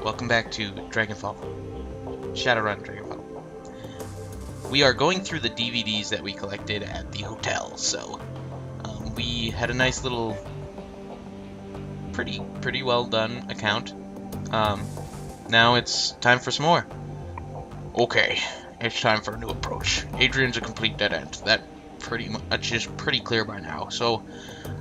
welcome back to Dragonfall. Shadowrun Dragonfall. We are going through the DVDs that we collected at the hotel, so we had a nice little, pretty well done account. Now it's time for some more. Okay, it's time for a new approach. Adrian's a complete dead end. That's pretty clear by now, so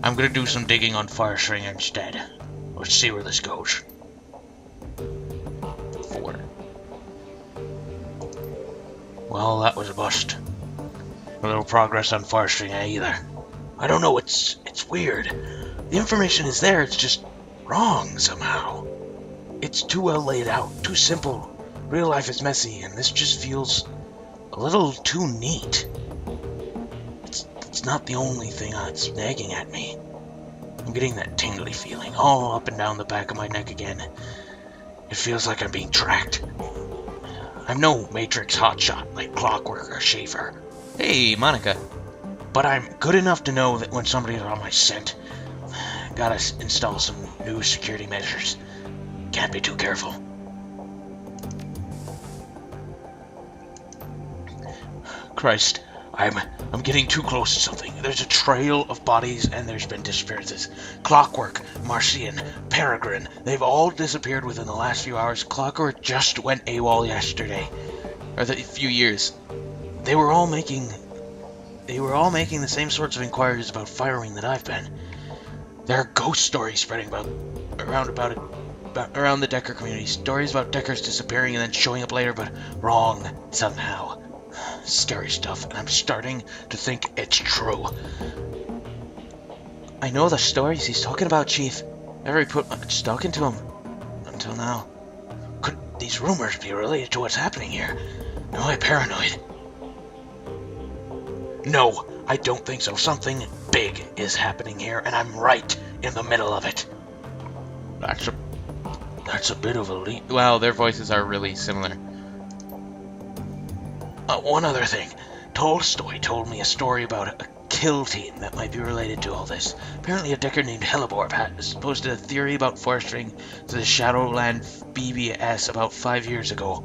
I'm gonna do some digging on Firestring instead. Let's see where this goes. 4. Well, that was a bust. A little progress on Firestring either. I don't know, it's weird. The information is there, it's just wrong somehow. It's too well laid out, too simple. Real life is messy, and this just feels a little too neat. It's not the only thing that's nagging at me. I'm getting that tingly feeling all up and down the back of my neck again. It feels like I'm being tracked. I'm no Matrix hotshot like Clockwork or Schaefer. Hey, Monica. But I'm good enough to know that when somebody's on my scent, gotta install some new security measures. Can't be too careful. Christ, I'm getting too close to something. There's a trail of bodies and there's been disappearances. Clockwork, Marcian, Peregrine, they've all disappeared within the last few hours. Clockwork just went AWOL yesterday. Or the few years. They were all making the same sorts of inquiries about firing that I've been. There are ghost stories spreading around the Decker community. Stories about Deckers disappearing and then showing up later, but wrong somehow. Scary stuff, and I'm starting to think it's true. I know the stories he's talking about, Chief. Never put much stock into him. Until now. Could these rumors be related to what's happening here? Am I paranoid? No, I don't think so. Something big is happening here, and I'm right in the middle of it. That's a bit of a leap. Well, their voices are really similar. One other thing. Tolstoy told me a story about a kill team that might be related to all this. Apparently a Decker named Hellebore posted a theory about Firestring to the Shadowland BBS about 5 years ago.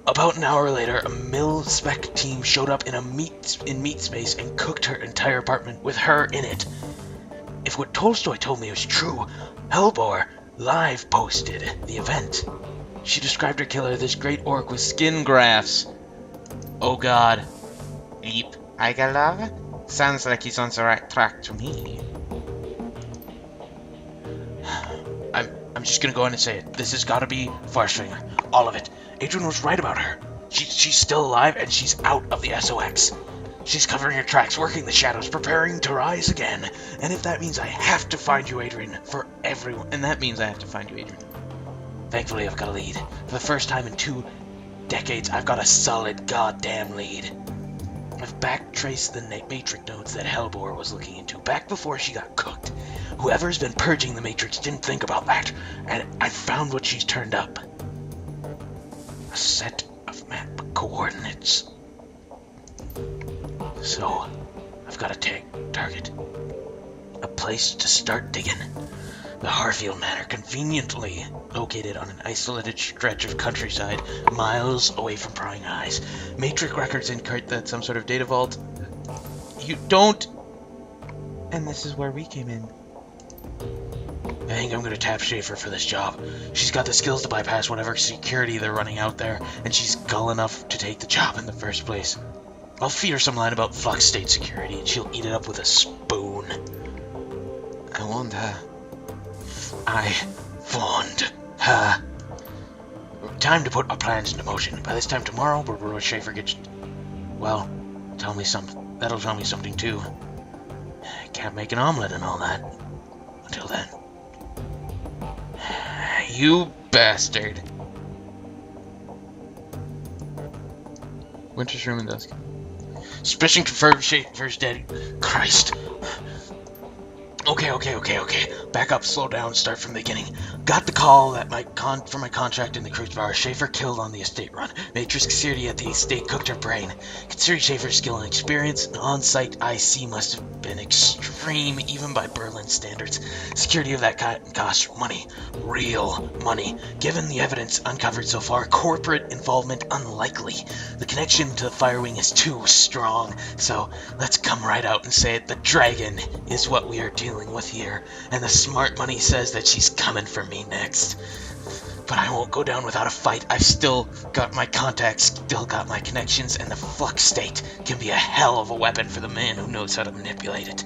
About an hour later, a mil-spec team showed up in meat space and cooked her entire apartment with her in it. If what Tolstoy told me was true, Hellebore live posted the event. She described her killer, this great orc with skin grafts. Oh god. Leap. I got love? Sounds like he's on the right track to me. I'm just gonna go in and say it. This has gotta be Firestring. All of it. Adrian was right about her. She's still alive and she's out of the SOX. She's covering her tracks, working the shadows, preparing to rise again. And if that means I have to find you, Adrian, for everyone. And that means I have to find you, Adrian. Thankfully, I've got a lead. For the first time in 2 decades, I've got a solid goddamn lead. I've backtraced the Matrix nodes that Hellebore was looking into, back before she got cooked. Whoever's been purging the Matrix didn't think about that, and I found what she's turned up. A set of map coordinates. So, I've got a target. A place to start digging. The Harfield Manor, conveniently located on an isolated stretch of countryside, miles away from prying eyes. Matrix records indicate that some sort of data vault. You don't. And this is where we came in. I think I'm gonna tap Schaefer for this job. She's got the skills to bypass whatever security they're running out there, and she's gull enough to take the job in the first place. I'll feed her some line about Flux State security, and she'll eat it up with a spoon. I want her. Time to put our plans into motion. By this time tomorrow, where Schaefer gets... Well, that'll tell me something too. I can't make an omelet and all that. Until then. You bastard. Winter's room and dusk. Suspicion confirmed, Schaefer's dead. Christ. Okay. Back up, slow down, start from the beginning. Got the call that for my contract in the cruise bar. Schaefer killed on the estate run. Matrix security at the estate cooked her brain. Considering Schaefer's skill and experience, an on-site IC must have been extreme, even by Berlin standards. Security of that kind costs money. Real money. Given the evidence uncovered so far, corporate involvement unlikely. The connection to the Fire Wing is too strong. So, let's come right out and say it. The Dragon is what we are dealing with here, and the smart money says that she's coming for me next. But I won't go down without a fight. I've still got my contacts, still got my connections, and the flux state can be a hell of a weapon for the man who knows how to manipulate it.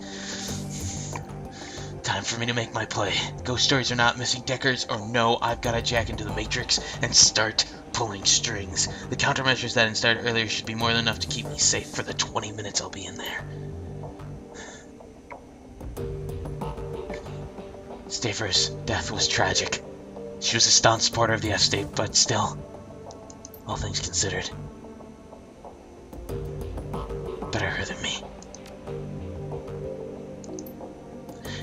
Time for me to make my play. Ghost stories are not missing Deckers, or no, I've got to jack into the Matrix and start pulling strings. The countermeasures that installed earlier should be more than enough to keep me safe for the 20 minutes I'll be in there. Schaefer's death was tragic. She was a staunch supporter of the estate, but still, all things considered, better her than me.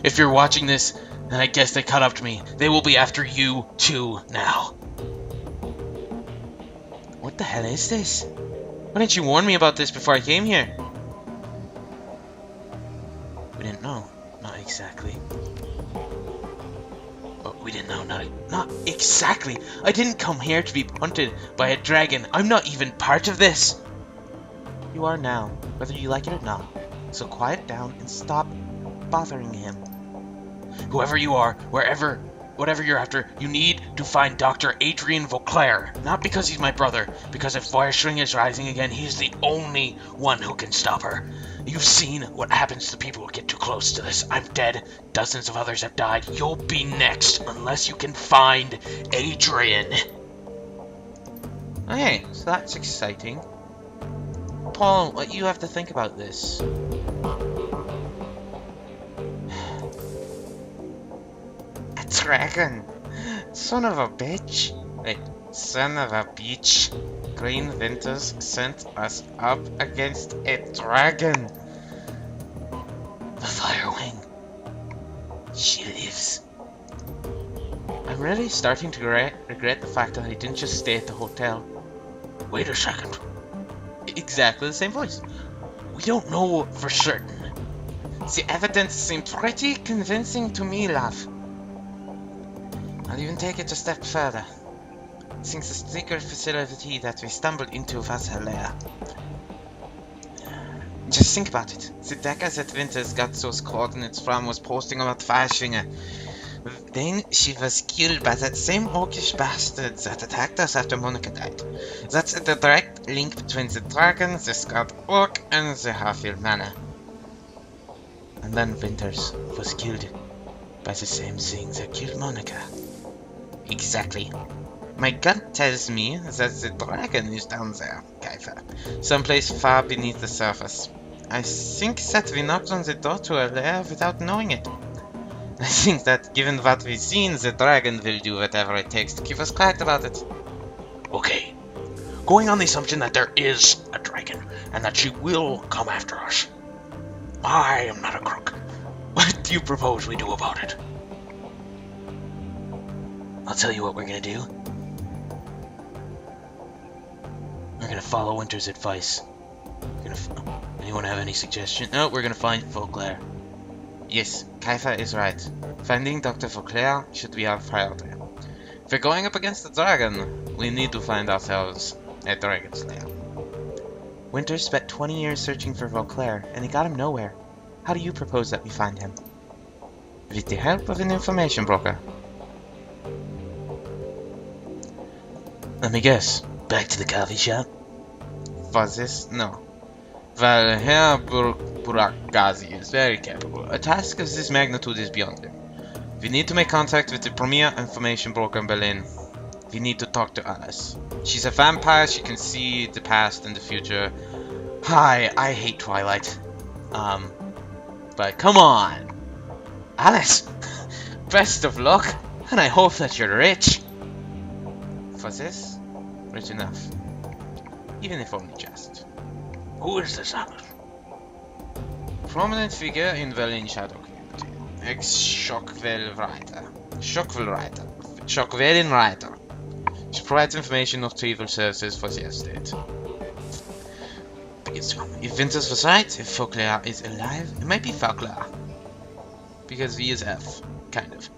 If you're watching this, then I guess they caught up to me. They will be after you too now. What the hell is this? Why didn't you warn me about this before I came here? We didn't know. Not exactly. We didn't know, not exactly. I didn't come here to be hunted by a dragon. I'm not even part of this. You are now, whether you like it or not. So quiet down and stop bothering him. Whoever you are, whatever you're after, you need to find Dr. Adrian Vauclair. Not because he's my brother, because if Feuerstring is rising again, he's the only one who can stop her. You've seen what happens to people who get too close to this. I'm dead. Dozens of others have died. You'll be next, unless you can find Adrian. Okay, so that's exciting. Paul, what you have to think about this? A dragon! Son of a bitch! Wait, son of a bitch. Green Winters sent us up against a dragon. The Fire Wing. She lives. I'm really starting to regret the fact that I didn't just stay at the hotel. Wait a second. Exactly the same voice. We don't know for certain. The evidence seemed pretty convincing to me, love. I'll even take it a step further. I think the secret facility that we stumbled into was her lair. Just think about it. The Deckers that Winters got those coordinates from was posting about Feuerschwinge. Then she was killed by that same orcish bastard that attacked us after Monica died. That's the direct link between the dragon, the Scott Orc, and the Harfield Manor. And then Winters was killed by the same thing that killed Monica. Exactly. My gut tells me that the dragon is down there, Kiefer. Someplace far beneath the surface. I think that we knocked on the door to her lair without knowing it. I think that given what we've seen, the dragon will do whatever it takes to keep us quiet about it. Okay. Going on the assumption that there is a dragon, and that she will come after us. I am not a crook. What do you propose we do about it? I'll tell you what we're gonna do. We're gonna follow Winter's advice. Anyone have any suggestion? No, we're gonna find Vauclair. Yes, Kiefer is right. Finding Dr. Vauclair should be our priority. If we're going up against the dragon, we need to find ourselves a dragon's lair. Winter spent 20 years searching for Vauclair, and he got him nowhere. How do you propose that we find him? With the help of an information broker. Let me guess. Back to the coffee shop? For this? No. Well, Herr Buragazi is very capable. A task of this magnitude is beyond him. We need to make contact with the premier information broker in Berlin. We need to talk to Alice. She's a vampire, she can see the past and the future. Hi, I hate Twilight. But come on! Alice! Best of luck, and I hope that you're rich! For this? Rich enough. Even if only just. Who is this Alice? Prominent figure in Berlin shadow community. Ex-Schockwellreiter. Schockwellenreiter. She provides information of travel services for the estate. If Winters was right, if Fauclair is alive, it might be Fauclair. Because he is F, kind of.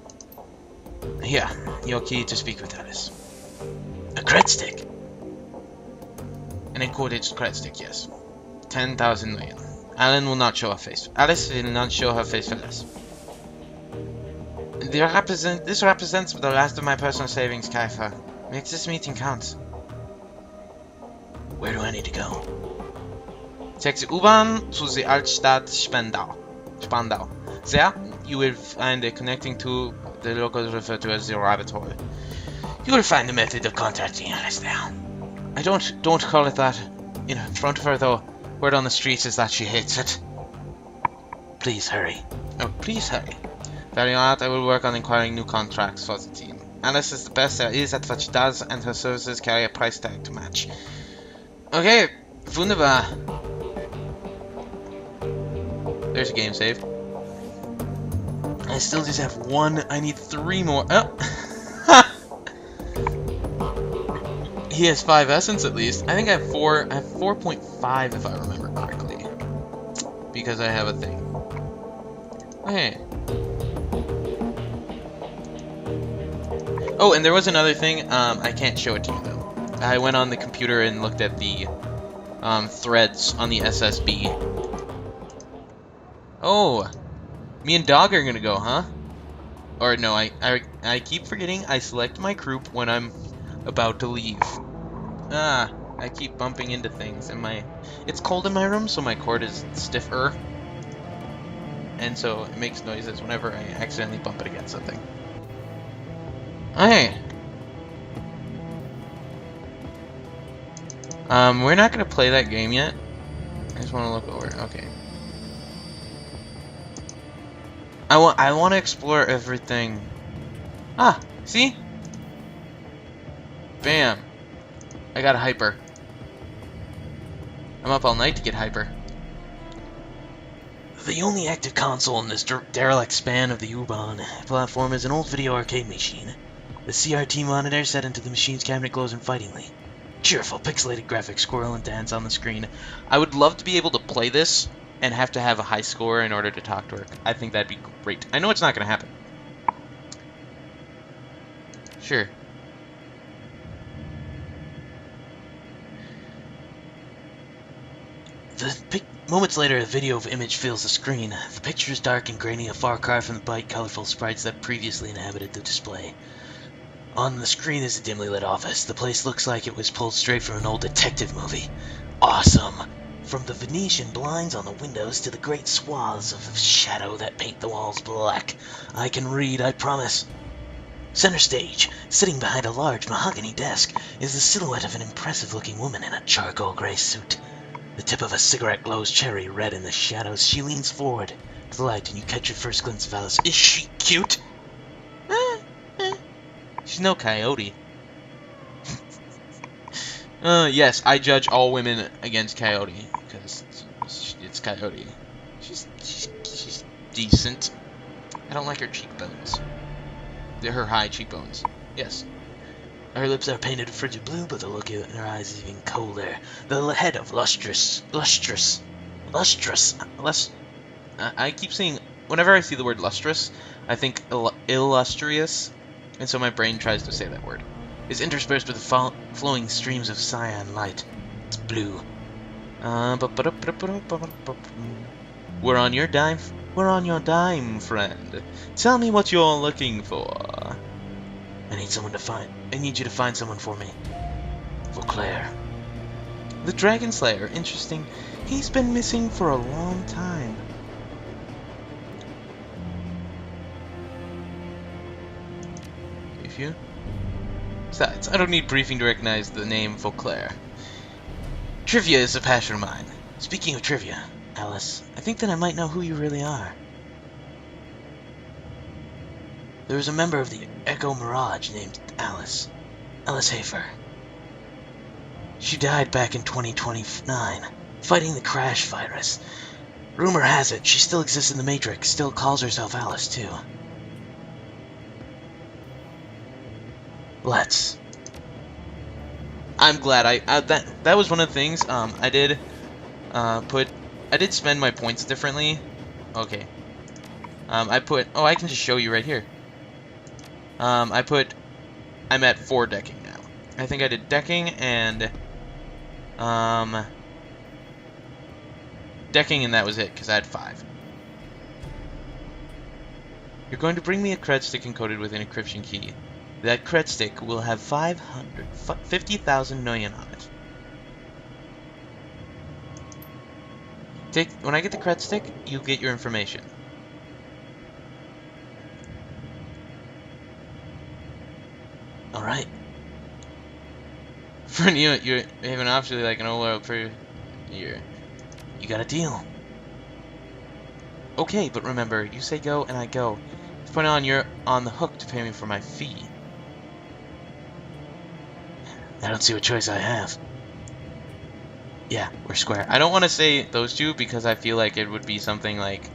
Here, your key to speak with Alice. A cred stick? An encoded credit stick, yes. 10,000 million. Alan will not show her face. Alice will not show her face for less. This represents the last of my personal savings, Kiefer. Makes this meeting count. Where do I need to go? Take the U-Bahn to the Altstadt Spandau. There, you will find a connecting to the locals refer to as the rabbit hole. You will find a method of contacting Alice there. I don't call it that in front of her, though. Word on the streets is that she hates it. Please hurry. Oh, please hurry. Very hard, I will work on inquiring new contracts for the team. Alice is the best there is at what she does, and her services carry a price tag to match. Okay, wunderbar. There's a game save. I still just have one. I need 3 more. Oh! He has 5 essence at least. I think I have 4. I have 4.5 if I remember correctly. Because I have a thing. Okay. Oh, and there was another thing. I can't show it to you though. I went on the computer and looked at the threads on the SSB. Oh, me and Dog are gonna go, huh? Or no, I keep forgetting I select my group when I'm about to leave. Ah, I keep bumping into things, and it's cold in my room, so my cord is stiffer, and so it makes noises whenever I accidentally bump it against something. Okay. We're not gonna play that game yet. I just want to look over. Okay. I want to explore everything. Ah, see? Bam. I got a hyper. I'm up all night to get hyper. The only active console in this derelict span of the U-Bahn platform is an old video arcade machine. The CRT monitor set into the machine's cabinet glows invitingly. Cheerful, pixelated graphics swirl and dance on the screen. I would love to be able to play this and have to have a high score in order to talk to her. I think that'd be great. I know it's not going to happen. Sure. Moments later, a video of image fills the screen. The picture is dark and grainy, a far cry from the bright, colorful sprites that previously inhabited the display. On the screen is a dimly lit office. The place looks like it was pulled straight from an old detective movie. Awesome! From the Venetian blinds on the windows to the great swaths of shadow that paint the walls black. I can read, I promise. Center stage, sitting behind a large mahogany desk, is the silhouette of an impressive-looking woman in a charcoal gray suit. The tip of a cigarette glows cherry red in the shadows. She leans forward to the light and you catch your first glimpse of Alice. Is she cute? She's no coyote. Yes, I judge all women against Coyote because it's Coyote. She's decent. I don't like her cheekbones. They're her high cheekbones. Yes. Her lips are painted a frigid blue, but the look in her eyes is even colder. The head of lustrous. I keep saying, whenever I see the word lustrous, I think illustrious, and so my brain tries to say that word. Is interspersed with the flowing streams of cyan light. It's blue. We're on your dime. We're on your dime, friend. Tell me what you're looking for. I need you to find someone for me. For Claire. The Dragon Slayer. Interesting. He's been missing for a long time. If you... Besides, I don't need briefing to recognize the name Fauclair. Trivia is a passion of mine. Speaking of trivia, Alice, I think that I might know who you really are. There was a member of the Echo Mirage named Alice Hafer. She died back in 2029, fighting the crash virus. Rumor has it, she still exists in the Matrix, still calls herself Alice, too. Let's. I'm glad that was one of the things I did spend my points differently. Okay. I can just show you right here. I'm at 4 decking now. I think I did decking and decking, and that was it because I had 5. You're going to bring me a cred stick encoded with an encryption key. That cred stick will have 50,000 million on it. When I get the cred stick, you get your information. Alright. For you have an option like an oil per year. You got a deal. Okay, but remember, you say go and I go. From point on, you're on the hook to pay me for my fee. I don't see what choice I have. Yeah, we're square. I don't want to say those two because I feel like it would be something like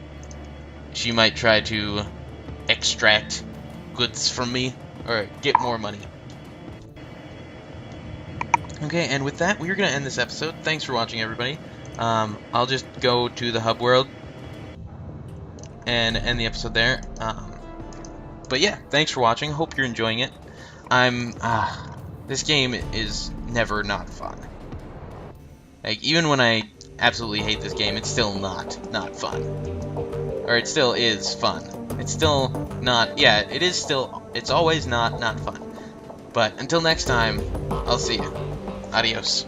she might try to extract goods from me or get more money. Okay, and with that, we're going to end this episode. Thanks for watching, everybody. I'll just go to the hub world and end the episode there. But yeah, thanks for watching. Hope you're enjoying it. This game is never not fun. Like, even when I absolutely hate this game, it's still not fun. Or it still is fun. It's still not, yeah, it's always not fun. But until next time, I'll see you. Adios.